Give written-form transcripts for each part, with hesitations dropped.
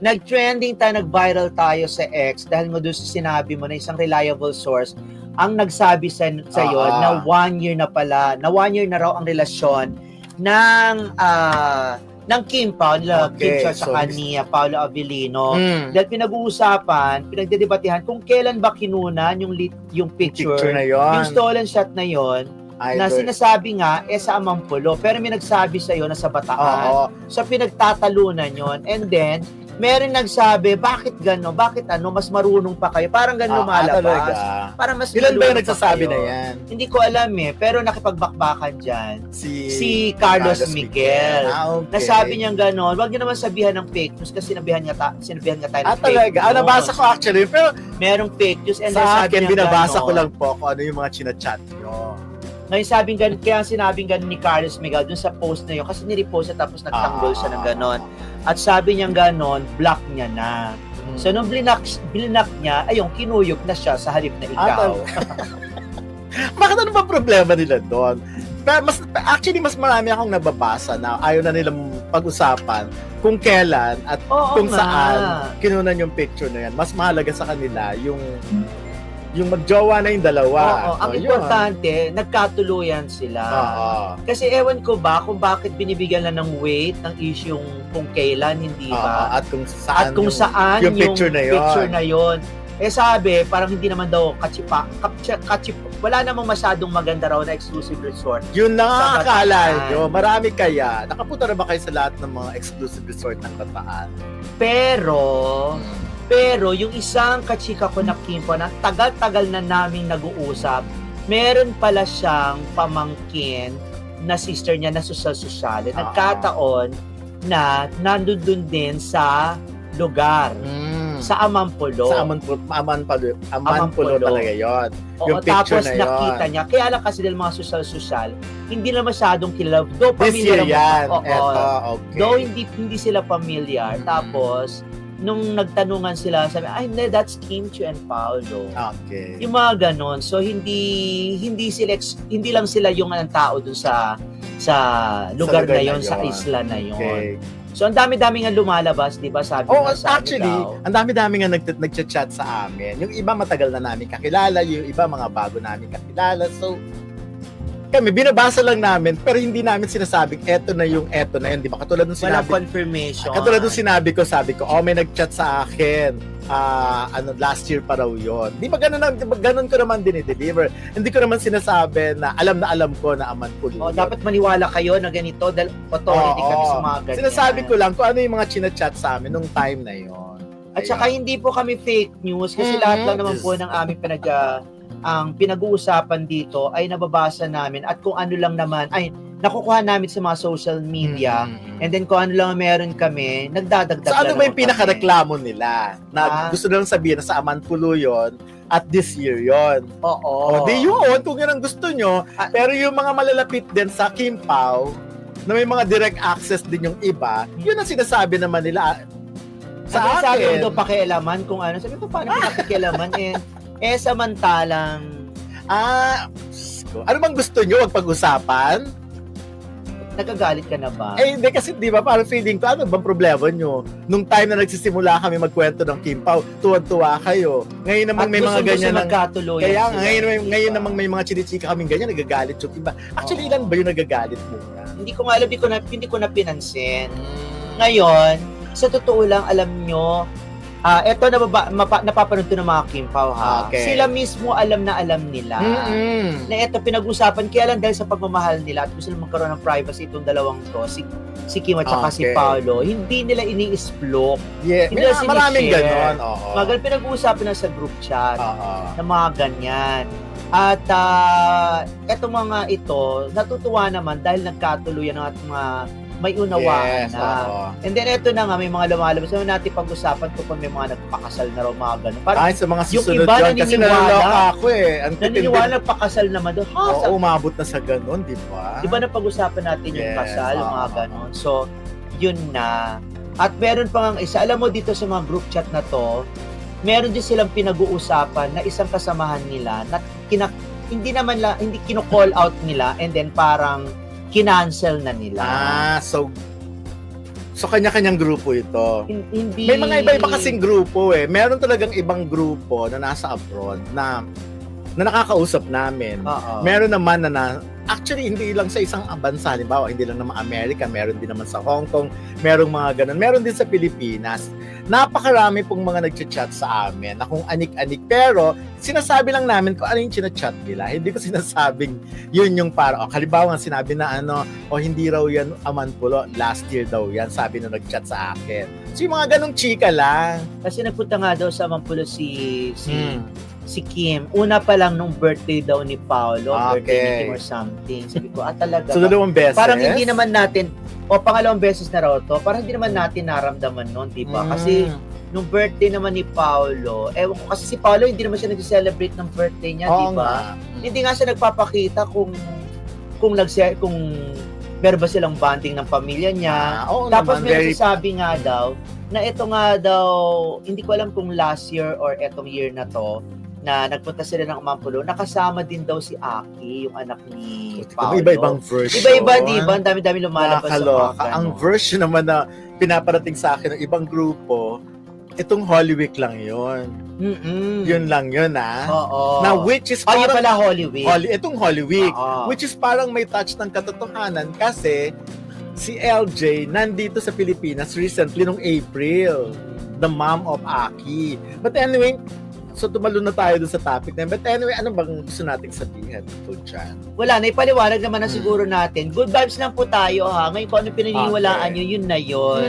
nag-trending tayo, nag-viral tayo sa X dahil mo doon sinabi mo na isang reliable source ang nagsabi sa'yo na 1 year na pala, na 1 year na raw ang relasyon ng Kim Pao, Kim Chiu at ni Paolo Avellino. Dahil pinag-uusapan, pinagdedebatehan kung kailan ba kinunan yung picture na yun. Yung stolen shot na yon na sinasabi nga sa Amampulo, pero may nagsabi sa'yo na sa Bataan. So pinagtatalunan yon, and then meron nagsabi, bakit gano'n? Bakit mas marunong pa kayo? Parang gano'n lumalabas. Para mas ilan ba yung nagsasabi na yan? Hindi ko alam pero nakipagbakbakan dyan. Si Carlos Miguel. Nasabi niyang gano'n, wag niyo naman sabihan ng fake news kasi sinabihan nga tayo ng fake news. Nabasa ko actually, pero merong fake news. And sa akin, binabasa ko lang po kung ano yung mga chinachat nyo. Ngayon kaya sinabing ganun ni Carlos Miguel dun sa post na yun kasi nirepost at tapos nagtanggol siya ng ganon. At sabi niyang ganon, block niya na. So nung blinak niya, ayun, kinuyog na siya sa halip na ikaw. Bakit ano ba problema nila doon? Actually, mas marami akong nababasa na ayaw na nilang pag-usapan kung kailan at kung saan kinunan yung picture na yan. Mas mahalaga sa kanila yung magjowa na yung dalawa. Ang importante, nagkatuluyan sila. Kasi ewan ko ba kung bakit binibigyan na ng weight ng issue kung kailan, hindi ba? At kung saan yung picture na yun. Sabi, parang hindi naman daw wala namang masyadong maganda raw na exclusive resort. Yun na nga akala nyo. Marami kaya. Nakapunta na ba kayo sa lahat ng mga exclusive resort ng Bataan? Pero yung isang kachika ko na Kim Pao na tagal-tagal na naming nag-uusap, meron pala siyang pamangkin na sister niya na sosyal-sosyal. Nagkataon na nandun din sa lugar. Sa Amampulo. Sa Amampulo talaga yun. Yung picture tapos na yun. Nakita niya. Kaya lang kasi dahil mga sosyal-sosyal, hindi na masyadong kilala. This year yan. Though hindi sila familiar. Tapos, nung nagtanungan sila, sabi, that's Kim Chiu and Paolo. Okay. Yung mga ganon. So, hindi lang sila yung tao dun sa lugar na yon, sa isla na yon. Okay. So, ang dami-dami nga lumalabas, di ba? Sabi actually, ang dami-dami nga nag-chat sa amin. Yung iba matagal na namin kakilala, yung iba mga bago namin kakilala. So, kami, binabasa lang namin, pero hindi namin sinasabing eto na yun, di ba? Katulad nung sinabi, walang confirmation. Katulad nung sabi ko, may nag-chat sa akin, last year pa raw yun. Di ba ganun ko naman din i-deliver. Hindi ko naman sinasabi na alam ko na Amampulo. Dapat maniwala kayo na ganito dahil authority kami sa mga ganyan. Sinasabi ko lang kung ano yung mga chinachat sa amin nung time na yun. At saka hindi po kami fake news kasi lahat lang naman po ng aming ang pinag-uusapan dito ay nababasa namin at kung ano lang naman ay nakukuha namin sa mga social media and then kung ano lang meron kami, nagdadagdag lang. So ano ba yung pinakareklamo nila? Na gusto nilang sabihin na sa Amampulo yun at this year yun. Oo. Di yun, kung yun ang gusto nyo. Pero yung mga malalapit din sa Kim Pao, na may mga direct access din yung iba, yun ang sinasabi naman nila sa akin. Sabi ko daw pakialaman kung ano. Sabi ko, paano pinapakialaman samantalang ano bang gusto nyo? Wag pag-usapan? Nagagalit ka na ba? Hindi kasi di ba parang feeling ko, ano bang problema nyo? Nung time na nagsisimula kami magkwento ng Kim Pao, tuwan-tuwa kayo. Ngayon namang may mga ganyan kaya ngayon namang may mga chinichika kaming ganyan, nagagalit yung iba. Actually, ilan ba yung nagagalit mo? Hindi ko nga alam, hindi ko na pinansin. Ngayon, sa totoo lang, alam nyo, eto napapanood to ng mga Kim Pao ha. Okay. Sila mismo alam nila na eto pinag-usapan kaya lang dahil sa pagmamahal nila at gusto nila magkaroon ng privacy itong dalawang to, si Kim at saka si Paolo, hindi nila ini-explore. Yeah, maraming ganon. Magal pinag-uusapan na sa group chat na mga ganyan. At eto mga ito, natutuwa naman dahil nagkatuluyan ng ating mga may unawaan na. And then eto na nga, may mga lumalabas. So natin pag-usapan kung may mga nagpakasal na raw, mga ganun. Sa mga susunod yun, kasi nalaloka ako naniniwala nagpakasal naman doon. Umabot na sa ganun, di ba? Di ba napag-usapan natin yung kasal, mga ganun. So, yun na. At meron pa nga isa, alam mo dito sa mga group chat na to, meron din silang pinag-uusapan na isang kasamahan nila na hindi kino-call out nila and then parang kinancel na nila. So So, kanya-kanyang grupo ito. Hindi... May mga iba-iba kasing grupo eh. Meron talagang ibang grupo na nasa abroad na nakakausap namin. Meron naman na actually, hindi lang sa isang bansa. Halimbawa, hindi lang naman Amerika. Meron din naman sa Hong Kong. Merong mga ganun. Meron din sa Pilipinas. Napakarami pong mga nag-chat sa amin na kung anik-anik. Pero, sinasabi lang namin kung ano yung chinachat nila. Hindi ko sinasabing yun yung para. Halimbawa, sinabi na hindi raw yan Amanpulo. Last year daw yan. Sabi na nag-chat sa akin. So, yung mga ganong chika lang. Kasi nagpunta nga daw sa Amanpulo si Kim. Una pa lang nung birthday daw ni Paolo, birthday ni Kim or something. Sabi ko, talaga. So, dalawang beses? Parang hindi naman natin, pangalawang beses na raw to, parang hindi naman natin naramdaman nun, diba? Kasi, nung birthday naman ni Paolo, ewan ko, kasi si Paolo, hindi naman siya nag-celebrate ng birthday niya, diba? Hindi nga siya nagpapakita kung meron ba silang bonding ng pamilya niya. Tapos may nagsasabi nga daw, na ito nga daw, hindi ko alam kung last year or etong year na to, na nagpunta sila ng Amanpulo, nakasama din daw si Aki, yung anak ni Paolo. Iba-ibang version. Iba-iba, di ba? Ang dami-dami lumalabas sa mga Ang version naman na pinaparating sa akin ng ibang grupo, itong Holy Week lang yun. Yun lang yun, Oo. Na which is parang... pala Holy Week. Itong Holy Week. Which is parang may touch ng katotohanan kasi si LJ nandito sa Pilipinas recently nung April. The mom of Aki. But anyway, so tumalo na tayo dun sa topic na. But anyway, ano bang gusto nating sabihin tungkol dyan? Wala, naipaliwanag naman na siguro natin. Good vibes lang po tayo Ngayon kung ano pinaniniwalaan nyo, yun na yun.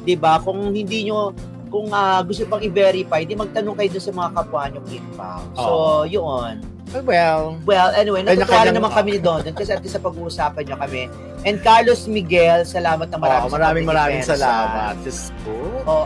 Diba? Kung hindi nyo, kung gusto pang i-verify, di magtanong kayo dun sa mga kapwa nyo kimpaw. So, yun. Well, anyway, natutuwa naman kami ni Don kasi at least sa pag-uusapan nyo kami. And Carlos Miguel, salamat na maraming salamat. Diyos ko.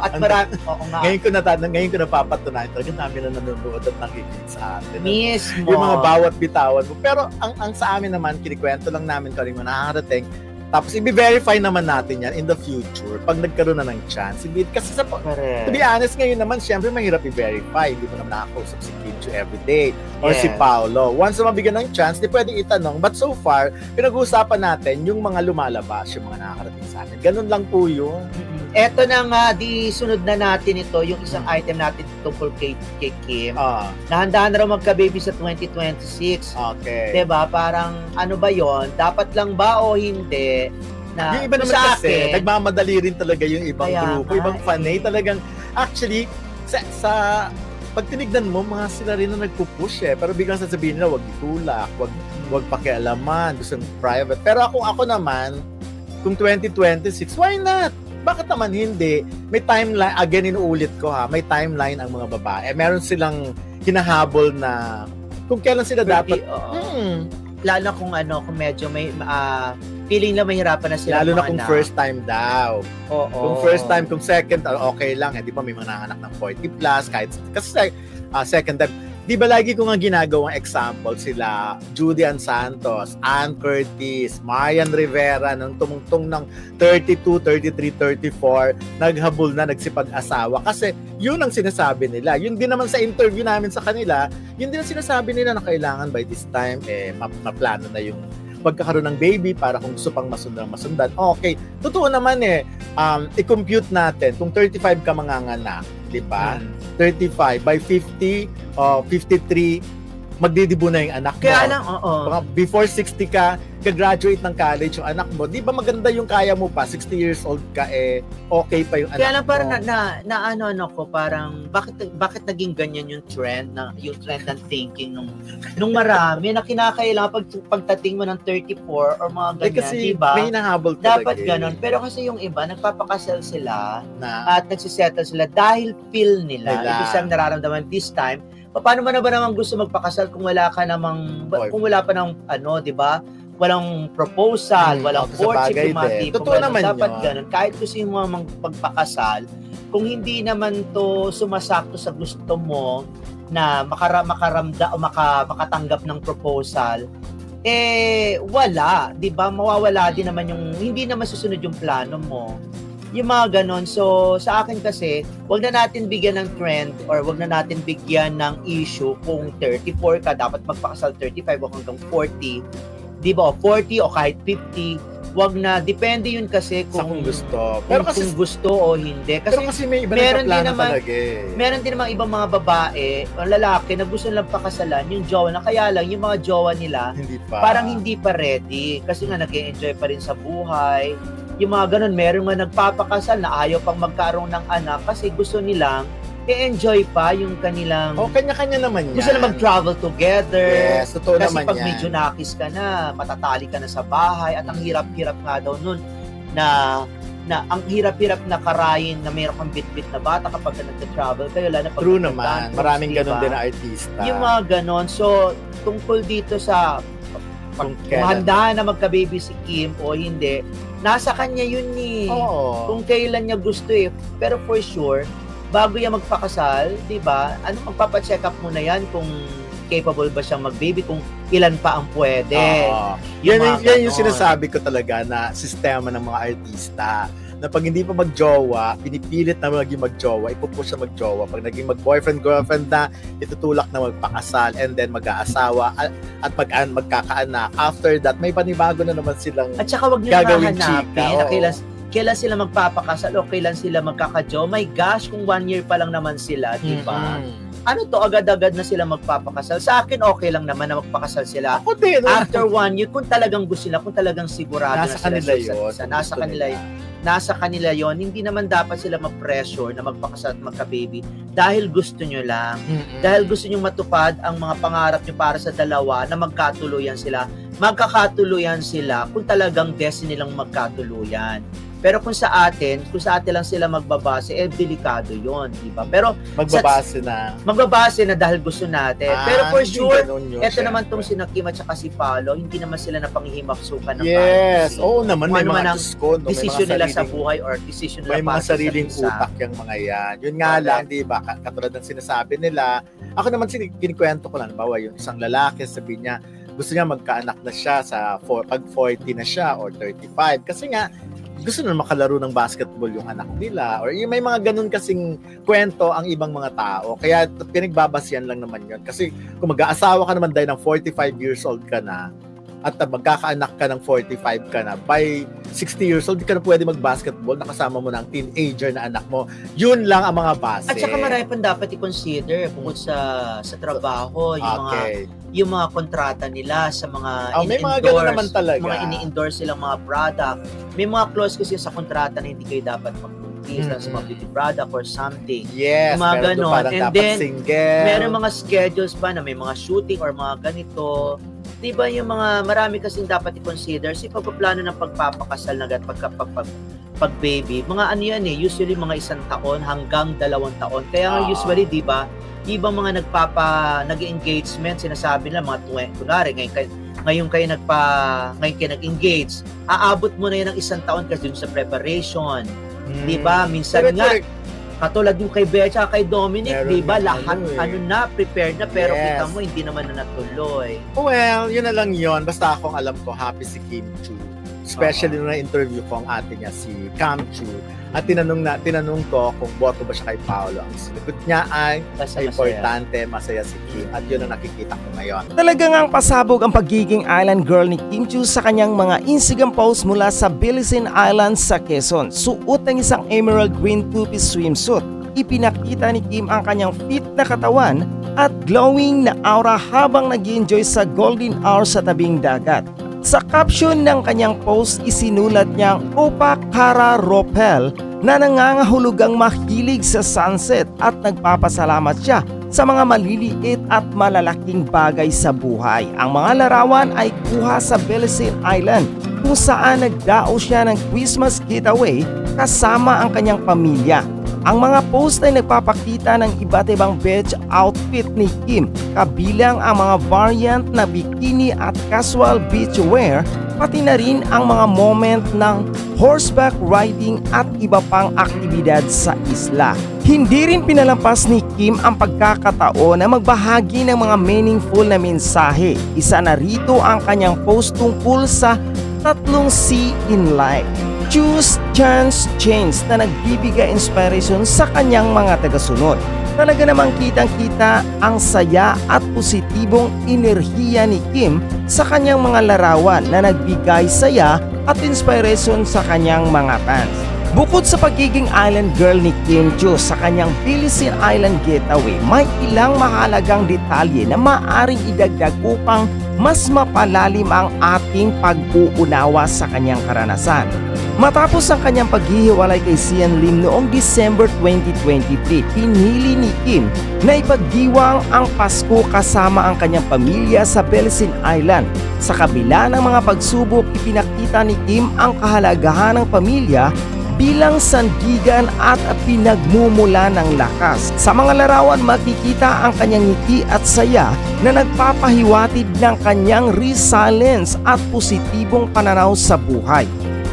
At marami, nga. Ngayon ko napapatunayan talaga namin na nanonood at nakikinig sa atin. Mismo. Yung mga bawat bitawan mo. Pero ang sa amin naman, kinikwento lang namin kung ano nakakarating. Tapos, i-verify naman natin yan in the future pag nagkaroon na ng chance. Kasi to be honest, ngayon naman, syempre, mahirap i-verify. Hindi mo naman nakakausap si Kim Chiu everyday or si Paolo. Once na mabigyan ng chance, di pwede itanong. But so far, pinag-uusapan natin yung mga lumalabas, yung mga nakakarating sa amin. Ganun lang po yun. Eto na nga, di sunod na natin ito, yung isang item natin tungkol kay Kim. Nahandaan na raw magka-baby sa 2026. Okay. Diba? Parang, ano ba yon? Dapat lang ba o hindi? Yung iba naman kasi, nagmamadali rin talaga yung ibang grupo, ibang fanay. Talagang, actually, sa pag tinignan mo, mga sila rin na nagpupush Pero biglang sasabihin nila, wag itulak, wag pakialaman, gusto private. Pero ako naman, kung 2026, why not? Bakit naman hindi? May timeline, again inuulit ko may timeline ang mga babae. Meron silang hinahabol na kung kailan sila dapat. Lalo kung medyo may feeling lang mahirapan na sila. Lalo na kung first time daw. Kung first time, kung second, okay lang. Di ba may mga nanganak ng 40 plus, kahit, kasi second time. Di ba lagi ko nga ginagawang example sila Judy Ann Santos, Ann Curtis, Marian Rivera nung tumungtong ng 32, 33, 34, naghabol na, nagsipag-asawa. Kasi yun ang sinasabi nila. Yun din naman sa interview namin sa kanila, yun din ang sinasabi nila na kailangan by this time, maplano na yung pagkakaroon ng baby para kung gusto pang masundan. Okay, totoo naman i-compute natin kung 35 ka manganganak, di ba? 35 by 50 53 magdidibo na yung anak mo. Kaya lang, before 60 ka, ka-graduate ng college yung anak mo, di ba maganda yung kaya mo pa, 60 years old ka, okay pa yung anak mo. Kaya lang parang ano ko, parang, bakit naging ganyan yung trend ng thinking nung marami na kinakailangan pagdating mo ng 34 or mga ganyan, kasi diba? May nahabol talaga. Dapat ganun. Pero kasi yung iba, nagpapakasal sila at nagsisettle sila dahil feel nila. Ibig sabihin nararamdaman this time, paano ba naman gusto magpakasal kung wala ka namang, kung wala pa ng di ba? Walang proposal, walang courtship, totoo naman dapat ganun. Kahit gusto mo magpakasal, kung hindi naman to sumasakto sa gusto mo na makaramda o makatanggap ng proposal, wala, 'di ba? Mawawala din naman yung hindi naman susunod yung plano mo. Yung mga ganon. So, sa akin kasi, wag na natin bigyan ng trend or wag na natin bigyan ng issue kung 34 ka, dapat magpakasal 35 o hanggang 40. Di ba? O 40 o kahit 50. wag na, depende yun kasi kung gusto. Pero kasi, kung gusto o hindi. Kasi may iba na plano talaga eh. Meron din naman ibang mga babae o lalaki na gusto lang pakasalan yung jowa na, kaya lang yung mga jowa nila parang hindi pa ready kasi nga nag-e-enjoy pa rin sa buhay. Yung mga ganun, meron nga nagpapakasal na ayaw pang magkaroon ng anak kasi gusto nilang i-enjoy pa yung kanilang... kanya-kanya naman yan. Gusto na mag-travel together. Yes, totoo naman yan. Kasi pag medyo nakis ka na, matatali ka na sa bahay at ang hirap-hirap nga daw nun na ang hirap-hirap na karayin na mayroon kang bit-bit na bata kapag ka nag-travel kayo, lalo na pag true naman. Maraming ganun din na artista. Yung mga ganon. So, tungkol dito sa kung handa na magka-baby si Kim o hindi, nasa kanya yun eh. Kung kailan niya gusto eh. Pero for sure, bago yan magpakasal, di ba? Magpapacheck up muna yan kung capable ba siyang mag-baby, kung ilan pa ang pwede. Yan yung sinasabi ko talaga na sistema ng mga artista. Na pag hindi pa magjowa, pinipilit na maging magjowa, ipupush na magjowa. Pag naging mag-boyfriend, girlfriend na, itutulak na magpakasal and then mag-aasawa at magkakaanak. After that, may panibago na naman silang at saka wag niyo hahanapin na kailan sila magpapakasal o kailan sila magkakajowa. My gosh, kung 1 year pa lang naman sila, di ba? Ano to, agad-agad na sila magpapakasal. Sa akin, okay lang naman na magpakasal sila. Ako din. After 1 year, kung talagang gusto nila, kung talagang sigurado nasa na sila yun. Nasa kanila yon. Hindi naman dapat sila mag-pressure na magpakasal at magka-baby dahil gusto nyo lang. Dahil gusto nyo matupad ang mga pangarap nyo para sa dalawa na magkatuluyan sila. Magkakatuluyan sila kung talagang destiny nilang magkatuluyan. Pero kung sa atin lang sila magbabase, delikado yon, di ba? Pero magbabase na dahil gusto natin. Pero for sure, eto naman tong si Kim at saka si Paolo, hindi naman sila napanghihimaksukan ng fantasy. Oo naman, may mga decision nila sa buhay or decision nila may mga sariling utak yung mga yan. Yun nga lang, di ba? Katulad ng sinasabi nila, ako naman kinikwento ko lang, bawa yung isang lalaki, sabi niya, gusto niya magkaanak na siya pag 40 na siya or 35. Kasi nga, gusto na makalaro ng basketball yung anak nila or may mga ganun kasing kwento ang ibang mga tao. Kaya pinagbabasyan lang naman yun. Kasi kung mag-aasawa ka naman dahil ng 45 years old ka na at magkakaanak ka ng 45 ka na, by 60 years old, di ka na pwede mag-basketball, nakasama mo ng teenager na anak mo. Yun lang ang mga base. At saka marami pang dapat i-consider bukod sa trabaho, yung mga kontrata nila sa mga may mga gano'n naman talaga. Mga ini-endorse silang mga product. May mga clause kasi sa kontrata na hindi kayo dapat mag-tease sa mga beauty product or something. Yes, mga gano'n. And then, single. Meron mga schedules pa na may mga shooting or mga ganito. Diba yung mga marami kasing dapat i-consider sa pagpaplano ng pagpapakasal na pag-baby. Mga ano yan usually mga 1 taon hanggang 2 taon. Kaya nga usually, diba, ibang mga nag-engagement, sinasabi nila mga 20, kunwari, ngayon kayo nag-engage, aabot mo na yan ng 1 taon kasi dun sa preparation. Diba? Minsan nga, katulad yung kay Bea at kay Dominic, di ba? Lahat prepared na, pero kita mo hindi naman na natuloy. Well, yun na lang yun. Basta akong alam ko, happy si Kim Chiu. Especially nung na-interview ko ang ate niya, si Cam Chiu. At tinanong ko kung boto ba siya kay Paolo. Ang sinagot niya ay importante, masaya si Kim. At yun ang nakikita ko ngayon. Talagang ang pasabog ang pagiging island girl ni Kim Chiu sa kanyang mga Instagram posts mula sa Bilisin Island sa Quezon. Suot ng isang emerald green two-piece swimsuit. Ipinakita ni Kim ang kanyang fit na katawan at glowing na aura habang nag-enjoy sa golden hour sa tabing dagat. Sa caption ng kanyang post, isinulat niyang Opa Kara Ropel na nangangahulugang mahilig sa sunset at nagpapasalamat siya sa mga maliliit at malalaking bagay sa buhay. Ang mga larawan ay kuha sa Bilisin Island kung saan nagdao siya ng Christmas getaway kasama ang kanyang pamilya. Ang mga post ay nagpapakita ng iba't ibang beach outfit ni Kim, kabilang ang mga variant na bikini at casual beach wear, pati na rin ang mga moment ng horseback riding at iba pang aktibidad sa isla. Hindi rin pinalampas ni Kim ang pagkakataon na magbahagi ng mga meaningful na mensahe. Isa na rito ang kanyang post tungkol sa 3 C in life. Choose, chance, change na nagbibigay inspiration sa kanyang mga tagasunod. Talaga namang kitang-kita ang saya at positibong enerhiya ni Kim sa kanyang mga larawan na nagbigay saya at inspiration sa kanyang mga fans. Bukod sa pagiging island girl ni Kim Chiu sa kanyang Philippine Island getaway, may ilang mahalagang detalye na maaaring idagdag upang mas mapalalim ang ating pag-uunawa sa kanyang karanasan. Matapos ang kanyang paghihiwalay kay Sian Lim noong December 2023, pinili ni Kim na ipagdiwang ang Pasko kasama ang kanyang pamilya sa Philippine Island. Sa kabila ng mga pagsubok, ipinakita ni Kim ang kahalagahan ng pamilya bilang sandigan at pinagmumula ng lakas. Sa mga larawan, makikita ang kanyang ngiti at saya na nagpapahiwatig ng kanyang resilience at positibong pananaw sa buhay.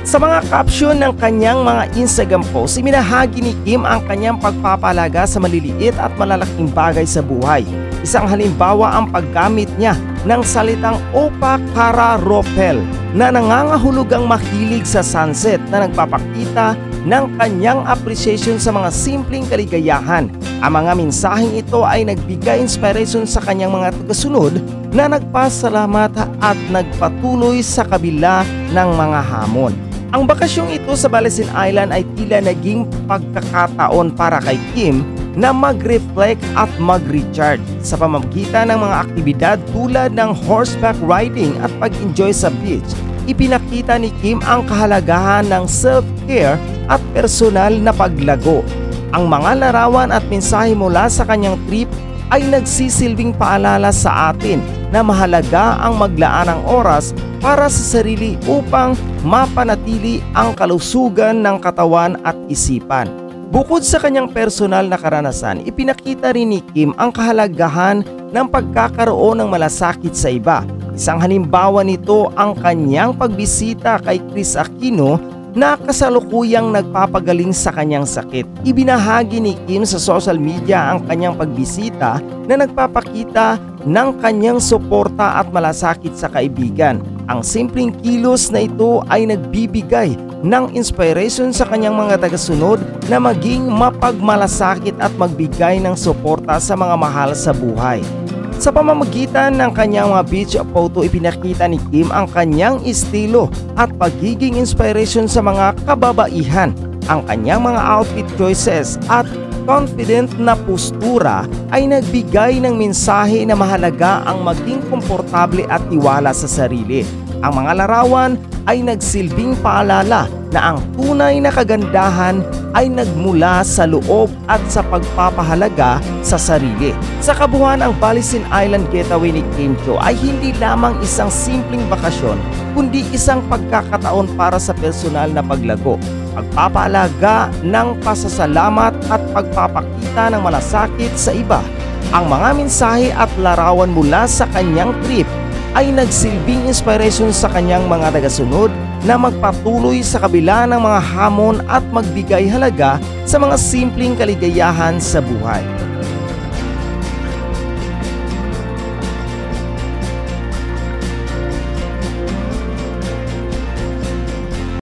Sa mga caption ng kanyang mga Instagram post, iminahagi ni Kim ang kanyang pagpapalaga sa maliliit at malalaking bagay sa buhay. Isang halimbawa ang paggamit niya ng salitang Opa Kara Ropel na nangangahulugang mahilig sa sunset na nagpapakita ng kanyang appreciation sa mga simpleng kaligayahan. Ang mga mensaheng ito ay nagbigay inspiration sa kanyang mga tagasunod na nagpasalamat at nagpatuloy sa kabila ng mga hamon. Ang bakasyong ito sa Balisin Island ay tila naging pagkakataon para kay Kim na mag-reflect at mag-recharge sa pamamagitan ng mga aktibidad tulad ng horseback riding at pag-enjoy sa beach. Ipinakita ni Kim ang kahalagahan ng self-care at personal na paglago. Ang mga larawan at mensahe mula sa kanyang trip ay nagsisilbing paalala sa atin na mahalaga ang maglaan ng oras para sa sarili upang mapanatili ang kalusugan ng katawan at isipan. Bukod sa kanyang personal na karanasan, ipinakita rin ni Kim ang kahalagahan ng pagkakaroon ng malasakit sa iba. Isang halimbawa nito ang kanyang pagbisita kay Chris Aquino na kasalukuyang nagpapagaling sa kanyang sakit. Ibinahagi ni Kim sa social media ang kanyang pagbisita na nagpapakita ng kanyang suporta at malasakit sa kaibigan. Ang simpleng kilos na ito ay nagbibigay ng inspiration sa kanyang mga tagasunod na maging mapagmalasakit at magbigay ng suporta sa mga mahal sa buhay. Sa pamamagitan ng kanyang mga beach photo, ipinakita ni Kim ang kanyang estilo at pagiging inspiration sa mga kababaihan. Ang kanyang mga outfit choices at confident na postura ay nagbigay ng mensahe na mahalaga ang maging komportable at tiwala sa sarili. Ang mga larawan ay nagsilbing paalala na ang tunay na kagandahan ay nagmula sa loob at sa pagpapahalaga sa sarili. Sa kabuuan, ang Balisin Island Getaway ni Kim Chiu ay hindi lamang isang simpleng bakasyon, kundi isang pagkakataon para sa personal na paglago, pagpapahalaga ng pasasalamat at pagpapakita ng malasakit sa iba. Ang mga mensahe at larawan mula sa kanyang trip ay nagsilbing inspiration sa kanyang mga tagasunod na magpatuloy sa kabila ng mga hamon at magbigay halaga sa mga simpleng kaligayahan sa buhay.